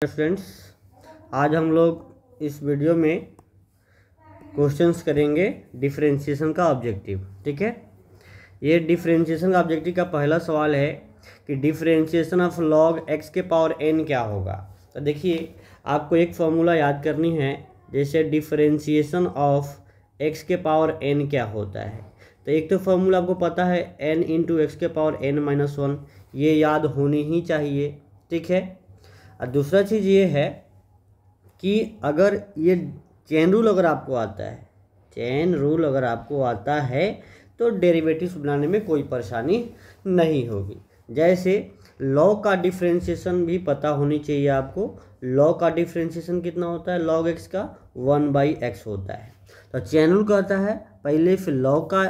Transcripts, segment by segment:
Friends, आज हम लोग इस वीडियो में क्वेश्चंस करेंगे डिफरेंशिएशन का ऑब्जेक्टिव। ठीक है, ये डिफरेंशिएशन का ऑब्जेक्टिव का पहला सवाल है कि डिफरेंशिएशन ऑफ लॉग एक्स के पावर एन क्या होगा। तो देखिए, आपको एक फॉर्मूला याद करनी है, जैसे डिफरेंशिएशन ऑफ एक्स के पावर एन क्या होता है। तो एक तो फॉर्मूला आपको पता है एन इंटू एक्स के पावर एन माइनस वन, ये याद होनी ही चाहिए। ठीक है, और दूसरा चीज़ ये है कि अगर ये चेन रूल अगर आपको आता है तो डेरिवेटिव्स बनाने में कोई परेशानी नहीं होगी। जैसे लॉग का डिफरेंशिएशन भी पता होनी चाहिए आपको। लॉग का डिफरेंशिएशन कितना होता है, लॉग एक्स का 1/x होता है। तो चेन रूल कहता है पहले फिर लॉग का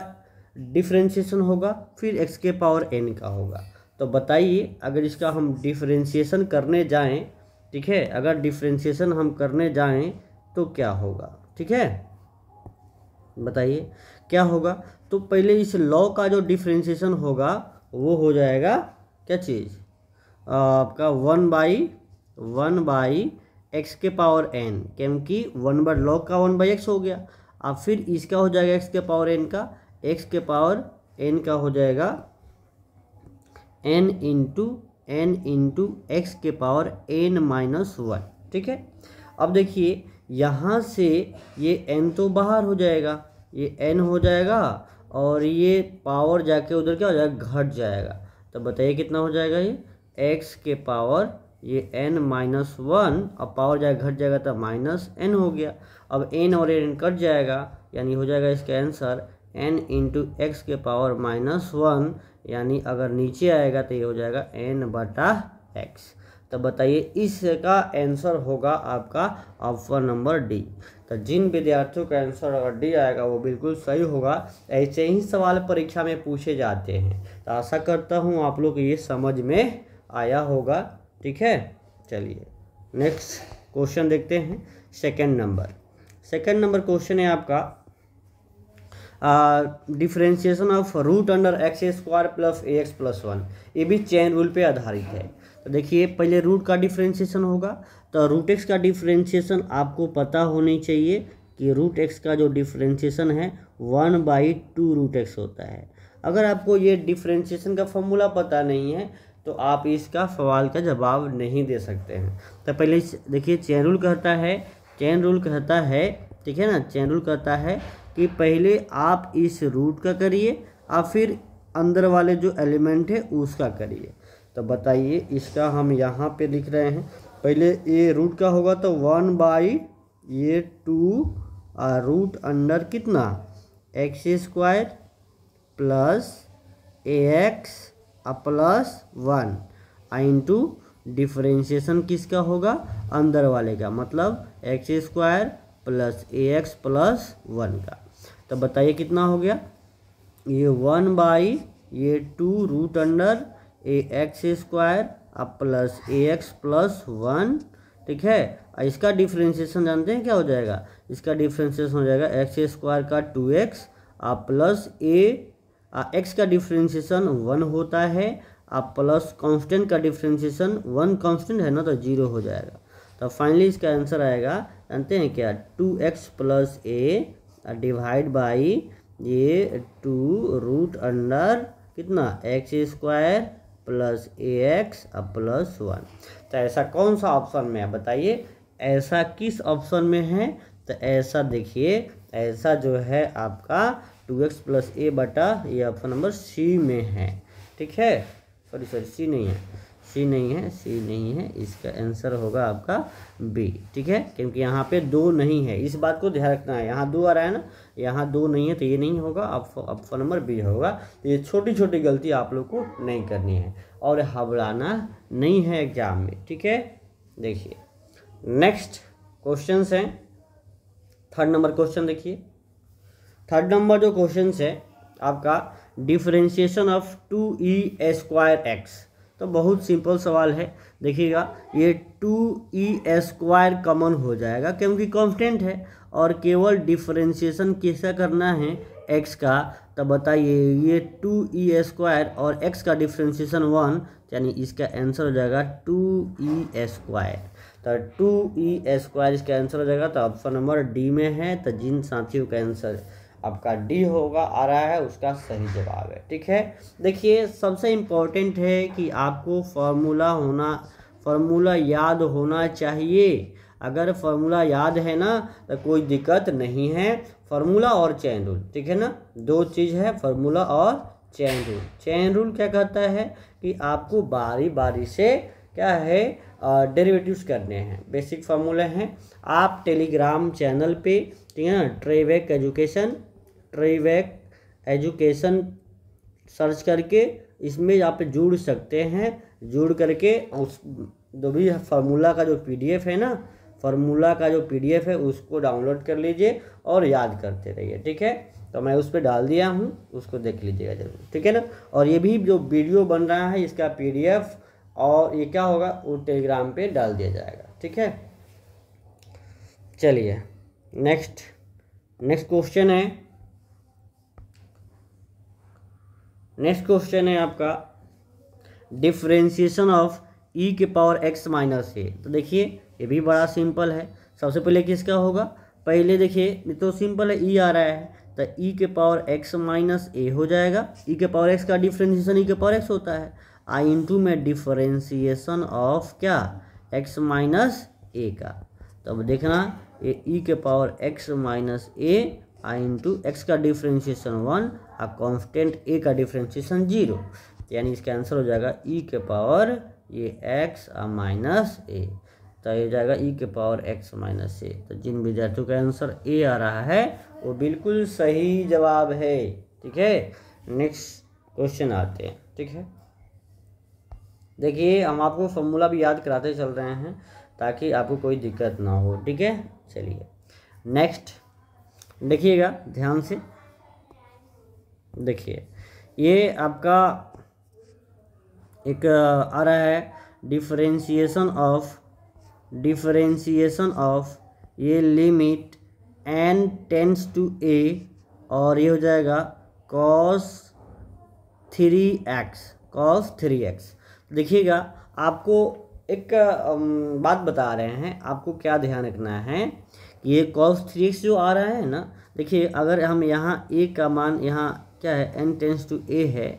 डिफरेंशिएशन होगा, फिर एक्स के पावर एन का होगा। तो बताइए, अगर इसका हम डिफरेंशिएशन करने जाएं, ठीक है, अगर डिफरेंशिएशन हम करने जाएं तो क्या होगा। ठीक है, बताइए क्या होगा। तो पहले इस लॉ का जो डिफरेंशिएशन होगा वो हो जाएगा क्या चीज़, आपका 1/x के पावर एन, क्योंकि लॉग का 1/x हो गया। अब फिर इसका हो जाएगा एक्स के पावर एन का, एक्स के पावर एन का हो जाएगा n इंटू एक्स के पावर n माइनस वन। ठीक है, अब देखिए यहाँ से ये n तो बाहर हो जाएगा, ये n हो जाएगा और ये पावर जाके उधर क्या हो जाएगा, घट जाएगा। तो बताइए कितना हो जाएगा, ये x के पावर ये n माइनस वन, अब पावर जाएगा घट जाएगा तो माइनस n हो गया। अब n और n कट जाएगा, यानी हो जाएगा इसका आंसर n इंटू एक्स के पावर माइनस वन, यानी अगर नीचे आएगा तो ये हो जाएगा n/x। तो बताइए इसका आंसर होगा आपका ऑप्शन नंबर डी। तो जिन विद्यार्थियों का आंसर अगर डी आएगा वो बिल्कुल सही होगा। ऐसे ही सवाल परीक्षा में पूछे जाते हैं। तो आशा करता हूँ आप लोग ये समझ में आया होगा। ठीक है, चलिए नेक्स्ट क्वेश्चन देखते हैं। सेकंड नंबर क्वेश्चन है आपका differentiation of root under X square plus A X plus one. ये भी चेन रूल पे आधारित है। तो देखिए पहले रूट का डिफरेंशिएशन होगा, तो रूट एक्स का डिफरेंशिएशन आपको पता होनी चाहिए कि रूट एक्स का जो डिफरेंशिएशन है 1/2 रूट एक्स होता है। अगर आपको ये डिफरेंशिएशन का फॉर्मूला पता नहीं है तो आप इसका सवाल का जवाब नहीं दे सकते हैं। तो पहले देखिए चेन रूल कहता है, ठीक है ना, चेन रूल कहता है कि पहले आप इस रूट का करिए और फिर अंदर वाले जो एलिमेंट है उसका करिए। तो बताइए इसका हम यहाँ पे लिख रहे हैं। पहले ये रूट का होगा तो 1/2 रूट अंडर कितना X square plus ax plus 1 into differentiation किसका होगा, अंदर वाले का, मतलब X square plus ax plus 1 का। तो बताइए कितना हो गया, ये 1/2 root under ax square plus ax plus 1। ठीक है, इसका डिफरेंशिएशन जानते हैं क्या हो जाएगा, इसका डिफरेंशिएशन हो जाएगा एक्स स्क्वायर का 2x प्लस x का डिफरेंशिएशन 1 होता है प्लस कांस्टेंट का डिफरेंशिएशन 1 कांस्टेंट है ना, तो 0 हो जाएगा। तो फाइनली इसका आंसर आएगा, जानते हैं क्या, 2x plus a divide by ये 2 रूट अंडर कितना X square plus ax plus 1। तो ऐसा कौन सा ऑप्शन में है, बताइए ऐसा किस ऑप्शन में है। तो ऐसा देखिए, ऐसा जो है आपका 2x प्लस a बटा ये ऑप्शन नंबर सी में है। ठीक है, सॉरी सी नहीं है, इसका आंसर होगा आपका बी। ठीक है, क्योंकि यहाँ पे 2 नहीं है, इस बात को ध्यान रखना है। यहाँ 2 आ रहा है ना, यहाँ 2 नहीं है तो ये नहीं होगा, ऑप्शन नंबर बी होगा। तो ये छोटी छोटी गलती आप लोग को नहीं करनी है और घबराना नहीं है एग्जाम में। ठीक है, देखिए नेक्स्ट क्वेश्चन है थर्ड नंबर क्वेश्चन। देखिए थर्ड नंबर जो क्वेश्चन है आपका differentiation of 2e square x. तो बहुत सिंपल सवाल है। देखिएगा ये 2e स्क्वायर कॉमन हो जाएगा क्योंकि कांस्टेंट है और केवल डिफरेंशिएशन किसका करना है, x का। तो बताइए ये 2e स्क्वायर और x का डिफरेंशिएशन 1, यानी इसका आंसर हो जाएगा 2e स्क्वायर। तो 2e² इसका आंसर हो जाएगा। तो ऑप्शन नंबर डी में है। तो जिन साथियों का आंसर आपका डी होगा आ रहा है उसका सही जवाब है। ठीक है, देखिए सबसे इम्पोर्टेंट है कि आपको फार्मूला याद होना चाहिए। अगर फार्मूला याद है ना तो कोई दिक्कत नहीं है। फार्मूला और चेन रूल, ठीक है ना, दो चीज़ है, फार्मूला और चेन रूल। चेन रूल क्या कहता है कि आपको बारी बारी से क्या है डेरिवेटिव्स करने हैं। बेसिक फार्मूले हैं। आप टेलीग्राम चैनल पे, ठीक है ना, ट्रेवैक एजुकेशन सर्च करके इसमें आप जुड़ सकते हैं। जुड़ करके उस जो भी फार्मूला का जो पीडीएफ है ना, फार्मूला का जो पीडीएफ है उसको डाउनलोड कर लीजिए और याद करते रहिए। ठीक है, तो मैं उस पर डाल दिया हूँ, उसको देख लीजिएगा जरूर। ठीक है ना, और ये भी जो वीडियो बन रहा है इसका पीडीएफ और ये क्या होगा वो टेलीग्राम पे डाल दिया जाएगा। ठीक है, चलिए नेक्स्ट क्वेश्चन है। नेक्स्ट क्वेश्चन है आपका डिफरेंशिएशन ऑफ e के पावर x माइनस ए। तो देखिए ये भी बड़ा सिंपल है। सबसे पहले किसका होगा, पहले देखिए तो सिंपल है, e आ रहा है तो e के पावर x माइनस ए हो जाएगा। e के पावर x का डिफरेंशिएशन e के पावर x होता है। i इंटू में डिफरेंशिएशन ऑफ क्या x माइनस ए का। तो अब देखना ये e के पावर x माइनस ए, आई इंटू एक्स का डिफरेंशिएशन 1 और कॉन्स्टेंट a का डिफरेंशिएशन 0, यानी इसका आंसर हो जाएगा e के पावर ये x माइनस ए। तो ये जाएगा e के पावर x माइनस ए। तो जिन विद्यार्थियों का आंसर a आ रहा है वो बिल्कुल सही जवाब है। ठीक है, नेक्स्ट क्वेश्चन आते हैं। ठीक है, देखिए हम आपको फॉर्मूला भी याद कराते चल रहे हैं ताकि आपको कोई दिक्कत ना हो। ठीक है, चलिए नेक्स्ट देखिएगा ध्यान से। देखिए ये आपका एक आ रहा है डिफरेंशिएशन ऑफ ये limit n tends to a और ये हो जाएगा cos 3x। देखिएगा आपको एक बात बता रहे हैं, आपको क्या ध्यान रखना है कि ये cos 3x जो आ रहा है ना, देखिए अगर हम यहाँ a का मान यहाँ क्या है n टेंड्स टू a है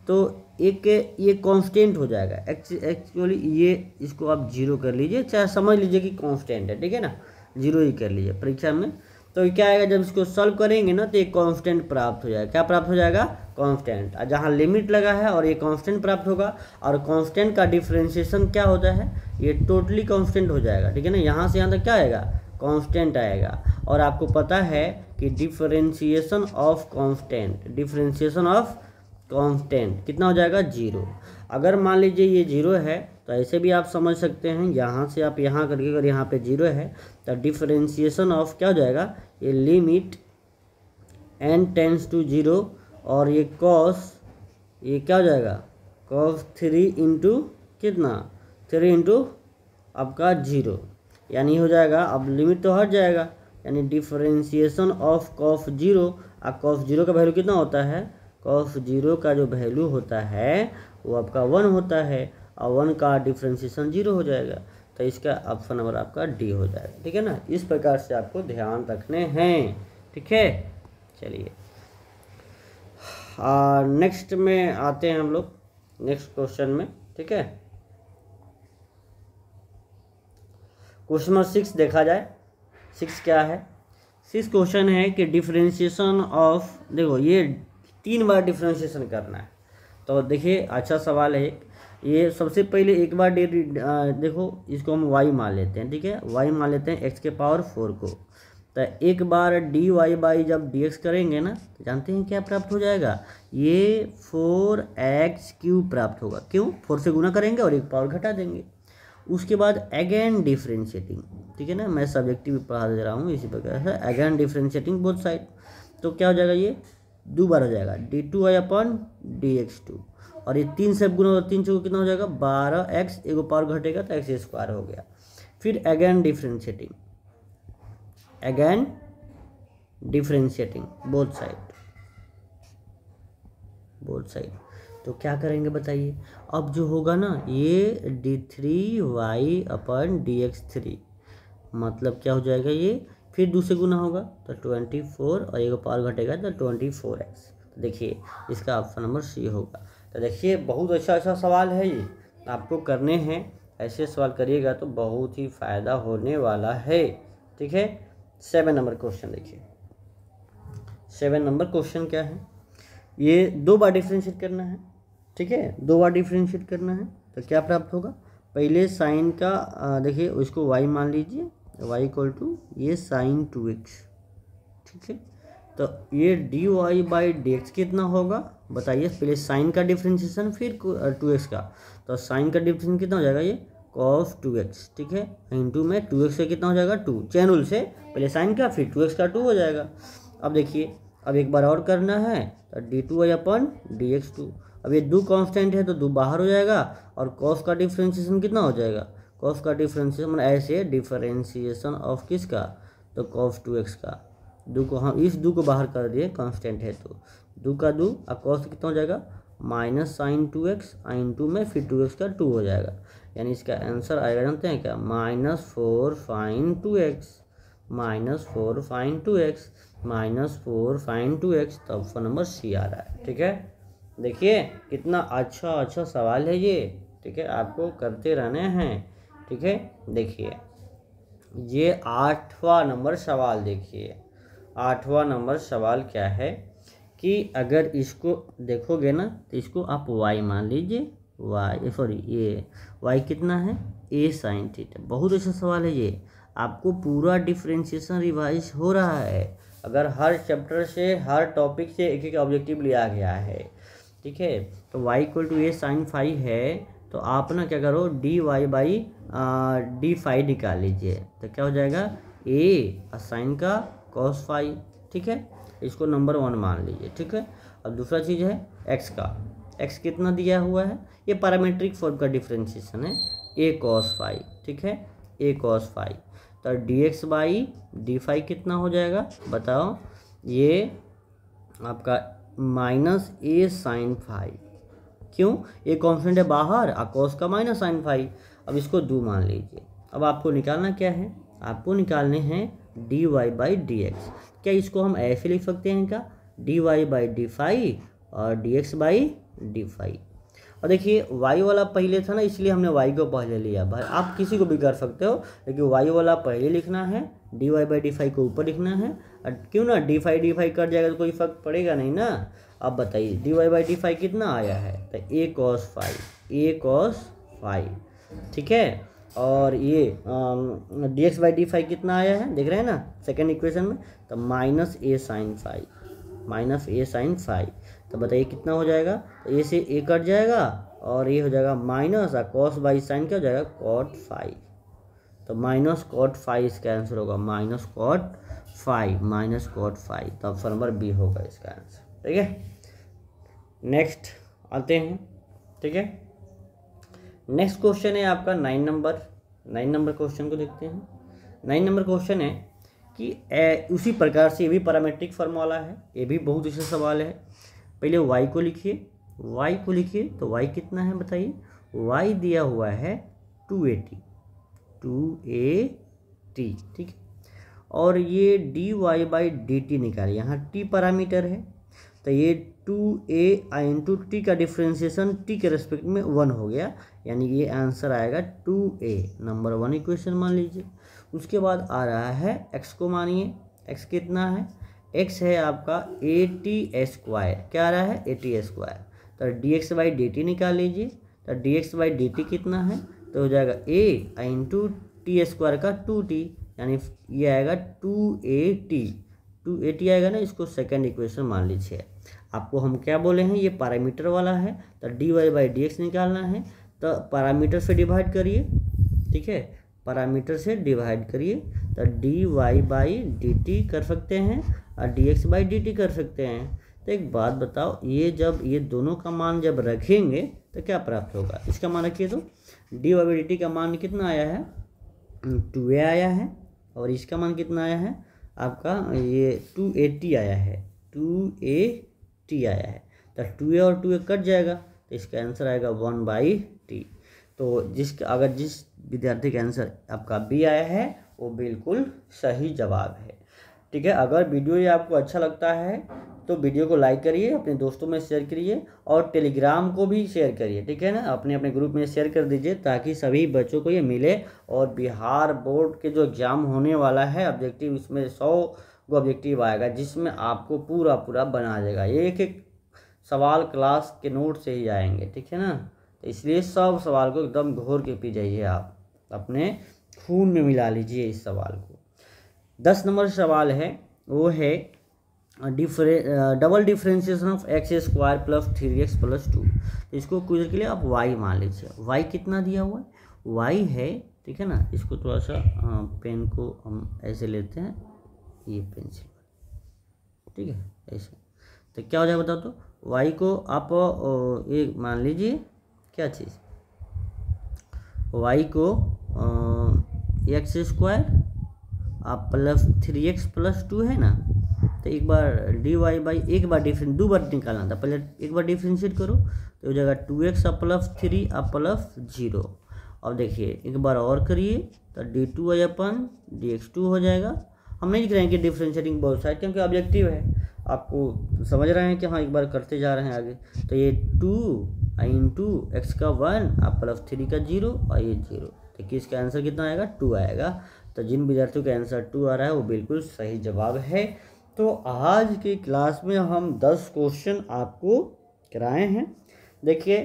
तो एक ये कांस्टेंट हो जाएगा। एक्चुअली ये इसको आप जीरो कर लीजिए, चाहे समझ लीजिए कि कांस्टेंट है। ठीक है ना, जीरो ही कर लीजिए परीक्षा में। तो क्या आएगा जब इसको सॉल्व करेंगे ना तो एक कांस्टेंट प्राप्त हो जाएगा। क्या प्राप्त हो जाएगा, कांस्टेंट। जहाँ लिमिट लगा है और ये कांस्टेंट प्राप्त होगा और कांस्टेंट का डिफरेंशिएशन क्या होता है, ये टोटली कांस्टेंट हो जाएगा। ठीक है ना, यहाँ से यहाँ तक क्या आएगा, कांस्टेंट आएगा। और आपको पता है कि डिफरेंशिएशन ऑफ कांस्टेंट कितना हो जाएगा, 0। अगर मान लीजिए ये 0 है तो ऐसे भी आप समझ सकते हैं, यहाँ से आप यहाँ करके अगर यहाँ पे 0 है तो डिफरेंशिएशन ऑफ क्या हो जाएगा, ये लिमिट n टेंड्स टू 0 और ये ये क्या हो जाएगा cos 3 इंटू कितना 3 इंटू आपका 0, यानी हो जाएगा अब लिमिट तो हट जाएगा, यानी डिफरेंशिएशन ऑफ cos 0 और cos 0 का वैल्यू कितना होता है, cos 0 का जो वैल्यू होता है वो आपका 1 होता है और 1 का डिफरेंशिएशन 0 हो जाएगा। तो इसका ऑप्शन नंबर आपका डी हो जाएगा। ठीक है ना, इस प्रकार से आपको ध्यान रखने हैं। ठीक है, चलिए नेक्स्ट में आते हैं हम लोग नेक्स्ट क्वेश्चन में। ठीक है, क्वेश्चन नंबर 6 देखा जाए। 6 क्या है, 6 क्वेश्चन है कि डिफरेंशिएशन ऑफ, देखो ये 3 बार डिफरेंशिएशन करना है। तो देखिए अच्छा सवाल है ये। सबसे पहले एक बार देखो इसको हम y मान लेते हैं। ठीक है, y मान लेते हैं x के पावर 4 को। तो एक बार dy बाई जब dx करेंगे ना तो जानते हैं क्या प्राप्त हो जाएगा, ये 4x³ प्राप्त होगा। क्यों, 4 से गुना करेंगे और एक पावर घटा देंगे। उसके बाद अगेन डिफरेंशिएटिंग, ठीक है ना, मैं सब्जेक्टिव पढ़ा दे रहा हूँ इसी प्रकार से, अगेन डिफरेंशिएटिंग बोथ साइड। तो क्या हो जाएगा, ये 2 बार हो जाएगा d2y अपन dx2 और ये 3 से गुना होगा, 3 से कितना हो जाएगा 12x, एगो पावर घटेगा तो x² हो गया। फिर अगेन डिफरेंशिएटिंग बोथ साइड। तो क्या करेंगे बताइए। अब जो होगा ना ये d3y/dx3 मतलब क्या हो जाएगा ये, फिर दूसरे गुना होगा तो 24 और एक पावर घटेगा तो 24x। तो देखिए इसका ऑप्शन नंबर सी होगा। तो देखिए बहुत अच्छा सवाल है ये, आपको करने हैं, ऐसे सवाल करिएगा तो बहुत ही फ़ायदा होने वाला है। ठीक है, 7 नंबर क्वेश्चन देखिए। 7 नंबर क्वेश्चन क्या है, ये 2 बार डिफ्रेंशिएट करना है। ठीक है, 2 बार डिफ्रेंशिएट करना है तो क्या प्राप्त होगा, पहले साइन का देखिए उसको y मान लीजिए, y इक्वल टू ये साइन 2x। ठीक है, तो ये dy/dx कितना होगा बताइए, पहले साइन का डिफ्रेंशिएशन फिर 2x का, तो साइन का डिफ्रेंशिएशन कितना हो जाएगा ये cos 2x। ठीक है, इंटू में 2x से कितना हो जाएगा 2, चैन रूल से पहले साइन का फिर 2x का 2 हो जाएगा। अब देखिए अब एक बार और करना है तो d2y/dx2। अब ये 2 कांस्टेंट है तो 2 बाहर हो जाएगा और cos का डिफ्रेंशिएशन कितना हो जाएगा, cos का डिफ्रेंशिएशन मतलब ऐसे डिफरेंशिएशन ऑफ किसका, तो cos 2x का। 2 को हम इस 2 को बाहर कर दिए, कांस्टेंट है तो 2 का 2 और cos कितना हो जाएगा माइनस साइन 2x, इंटू में फिर 2x का 2 हो जाएगा, यानी इसका आंसर आएगा जानते हैं क्या, -4 sin 2x, -4 sin 2x, -4 sin 2x। तो ऑप्शन नंबर सी आ रहा है। ठीक है, देखिए कितना अच्छा सवाल है ये। ठीक है, आपको करते रहने हैं। ठीक है, देखिए ये 8वां नंबर सवाल देखिए। 8वां नंबर सवाल क्या है कि अगर इसको देखोगे ना तो इसको आप y मान लीजिए, ये y कितना है a sin थीटा। बहुत अच्छा सवाल है ये, आपको पूरा डिफरेंशिएशन रिवाइज हो रहा है। अगर हर चैप्टर से हर टॉपिक से एक एक ऑब्जेक्टिव लिया गया है। ठीक है, तो y equal to a sin phi है तो आप ना क्या करो dy/d फाई निकाल लीजिए, तो क्या हो जाएगा a साइन का cos फाई। ठीक है, इसको नंबर 1 मान लीजिए। ठीक है, अब दूसरा चीज़ है x का, x कितना दिया हुआ है, ये पैरामीट्रिक फॉर्म का डिफरेंशिएशन है a cos फाई। ठीक है, a cos फाई, तो dx/d फाई कितना हो जाएगा बताओ, ये आपका -a sin फाई। क्यों, ये कॉन्स्टेंट है बाहर और cos का माइनस साइन फाई। अब इसको 2 मान लीजिए। अब आपको निकालना क्या है, आपको निकालने हैं dy/dx। क्या इसको हम ऐसे लिख सकते हैं क्या, dy/d फाई और dx/d फाई। और देखिए y वाला पहले था ना, इसलिए हमने y को पहले लिया। भाई आप किसी को भी कर सकते हो, लेकिन y वाला पहले लिखना है, dy/d फाई को ऊपर लिखना है। और क्यों ना d फाई कट जाएगा तो कोई फर्क पड़ेगा नहीं ना। अब बताइए dy/d फाई कितना आया है, तो a cos फाई। ठीक है, और ये dx/d फाई कितना आया है देख रहे हैं ना सेकेंड इक्वेशन में, तो -a sin फाई। तो बताइए कितना हो जाएगा, तो a से a कट जाएगा और ये हो जाएगा माइनस, और cos बाई साइन क्या हो जाएगा cot फाई। तो -cot फाई इसका आंसर होगा, -cot फाई। तो ऑप्शन नंबर बी होगा इसका आंसर। ठीक है, नेक्स्ट आते हैं। ठीक है, नेक्स्ट क्वेश्चन है आपका 9 नंबर क्वेश्चन को देखते हैं। 9 नंबर क्वेश्चन है कि उसी प्रकार से ये भी पैरामीट्रिक फॉर्म वाला है, ये भी बहुत अच्छा सवाल है। पहले y को लिखिए, तो y कितना है बताइए, y दिया हुआ है 280। ठीक है, और ये dy/dt निकालिए, यहाँ t पैरामीटर है, तो ये 2a इंटू टी का डिफ्रेंशिएशन t के रेस्पेक्ट में 1 हो गया, यानी ये आंसर आएगा 2a, नंबर 1 इक्वेशन मान लीजिए। उसके बाद आ रहा है x को मानिए, x कितना है, x है आपका at², क्या आ रहा है at²। तो dx/dt निकाल लीजिए, तो dx/dt कितना है, तो हो जाएगा a इंटू t² का 2t, यानी ये आएगा 2at आएगा ना, इसको सेकंड इक्वेशन मान लीजिए। आपको हम क्या बोले हैं, ये पैरामीटर वाला है, तो dy/dx निकालना है, तो पैरामीटर से डिवाइड करिए। ठीक है, पैरामीटर से डिवाइड करिए, तो dy/dt कर सकते हैं और dx/dt कर सकते हैं। तो एक बात बताओ, ये जब ये दोनों का मान जब रखेंगे तो क्या प्राप्त होगा, इसका मान रखिए तो dy/dt का मान कितना आया है 2a आया है, और इसका मान कितना आया है आपका ये 280 आया है, 280 आया है। तो 2a और 2a कट जाएगा, तो इसका आंसर आएगा 1/t। तो अगर जिस विद्यार्थी का आंसर आपका बी आया है वो बिल्कुल सही जवाब है। ठीक है, अगर वीडियो ये आपको अच्छा लगता है तो वीडियो को लाइक करिए, अपने दोस्तों में शेयर करिए और टेलीग्राम को भी शेयर करिए। ठीक है ना, अपने अपने ग्रुप में शेयर कर दीजिए ताकि सभी बच्चों को ये मिले। और बिहार बोर्ड के जो एग्ज़ाम होने वाला है ऑब्जेक्टिव, इसमें 100 को ऑब्जेक्टिव आएगा जिसमें आपको पूरा पूरा बना देगा। एक एक सवाल क्लास के नोट से ही आएंगे। ठीक है ना, तो इसलिए सब सवाल को एकदम घोर के पी जाइए, आप अपने खून में मिला लीजिए इस सवाल को। 10 नंबर सवाल है, वो है double differentiation of x square plus 3x plus 2। तो इसको कुछ के लिए आप y मान लीजिए। y कितना दिया हुआ है, y है, ठीक है ना। इसको थोड़ा सा पेन को हम ऐसे लेते हैं, ये पेंसिल, ठीक है, ऐसे। तो क्या हो जाएगा बताओ तो, y को आप ये मान लीजिए क्या चीज़, y को एक्स स्क्वायर आप प्लस 3x प्लस 2 है ना। तो एक बार dy बाई, एक बार दो बार निकालना था, पहले एक बार डिफ्रेंशिएट करो तो हो जाएगा 2x प्लस 3 प्लस 0। अब देखिए एक बार और करिए तो d2 अपन dx2 हो जाएगा। हम नहीं लिख रहे हैं कि डिफ्रेंशिएटिंग बोथ साइड, क्योंकि ऑब्जेक्टिव है, आपको समझ रहे हैं कि हाँ एक बार करते जा रहे हैं आगे। तो ये 2 इंटू एक्स का 1 प्लस 3 का 0 और ये 0। तो इसका आंसर कितना आएगा, 2 आएगा। तो जिन विद्यार्थियों का आंसर 2 आ रहा है वो बिल्कुल सही जवाब है। तो आज की क्लास में हम 10 क्वेश्चन आपको कराए हैं। देखिए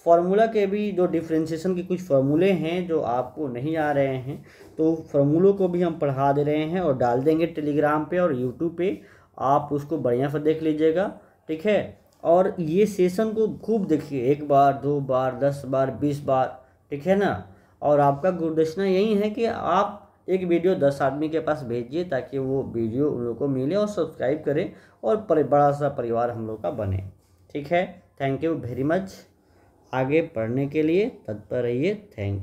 फार्मूला के भी जो डिफ्रेंशिएशन के कुछ फार्मूले हैं जो आपको नहीं आ रहे हैं, तो फार्मूलों को भी हम पढ़ा दे रहे हैं और डाल देंगे टेलीग्राम पे और यूट्यूब पे, आप उसको बढ़िया से देख लीजिएगा। ठीक है, और ये सेशन को खूब देखिए, 1 बार 2 बार 10 बार 20 बार, ठीक है ना। और आपका गुणदक्षिणा यही है कि आप एक वीडियो 10 आदमी के पास भेजिए ताकि वो वीडियो उन लोगों को मिले और सब्सक्राइब करें और बड़ा सा परिवार हम लोग का बने। ठीक है, थैंक यू वेरी मच। आगे पढ़ने के लिए तत्पर रहिए। Thank you.